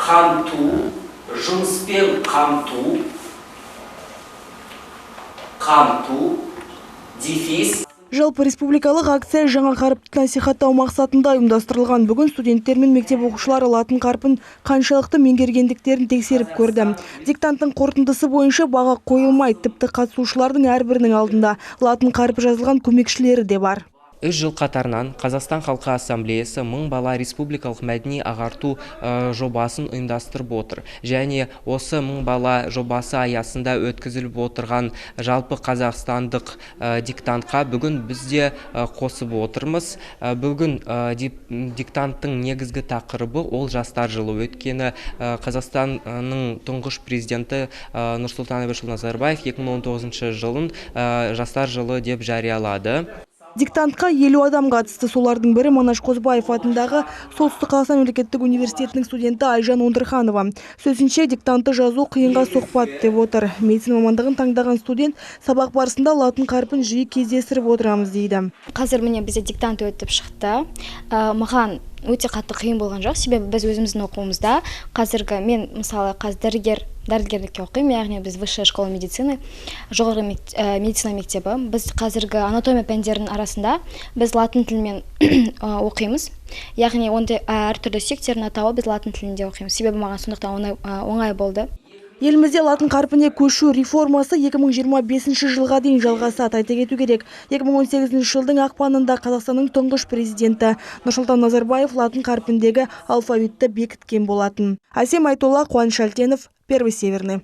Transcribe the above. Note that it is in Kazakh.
қамту, жұмыспен қамту, дефис. Жалпы республикалық акция жаңа қаріпті насихаттау мақсатында ұйымдастырылған. Бүгін студенттер мен мектеп оқушылары латын қарпін қаншалықты меңгергендіктерін тексеріп көрді. Диктанттың қорытындысы бойынша баға қойылмайды, тіпті қатысушылардың әрбірінің алдында латын қарпі жазылған көмекшілері де бар. 3 жыл қатарынан Қазақстан Халқы Ассамблеясы 1000 бала республикалық мәдени ағарту жобасын ұйымдастырып отыр. Және осы 1000 бала жобасы аясында өткізіліп отырған жалпы қазақстандық диктантқа бүгін бізде қосып отырмыз. Бүгін диктанттың негізгі тақырыбы ол жастар жылы. Өткені Қазақстанның тұңғыш президенті Нұрсұлтан Әбішұлы Назарбаев 2019 жылын жастар жылы деп жариялады. Диктантқа 50 адам қатысты. Солардың бірі Манаш Қозыбаев атындағы Солтүстік Қазақстан мемлекеттік университетінің студенті Айжан Ондырханова. Сөзінше, диктантты жазу қиынға соқпады деп отыр. Медицина мамандығын таңдаған студент сабақ барысында латын қарпін жиі кездестіріп отырамыз дейді. Қазір міне бізде диктант өтіп шықты. Маған өте қатты қиын болған жоқ, себебі біз өзіміздің оқуымызда қазіргі мен мысалы қазір дәрігерлікке оқимын, яғни біз высшая школа медицины, жоғары медицина мектебі. Біз қазіргі анатомия пәндерінің арасында біз латын тілімен оқимыз. Яғни онда әртүрлі сүйектердің атауы біз латын тілінде оқимыз. Себебі маған сондықтан оңай болды. Елімізде латын қарпіне көшу реформасы 2025 жылға дейін жалғасады. Айта кету керек, 2018 жылдың ақпанында Қазақстанның тұңғыш президенті Нұрсұлтан Назарбаев латын қарпіндегі алфавитті бекіткен болатын. Әсем Айтолла, Қуаныш Әлтенов, Первый Северный.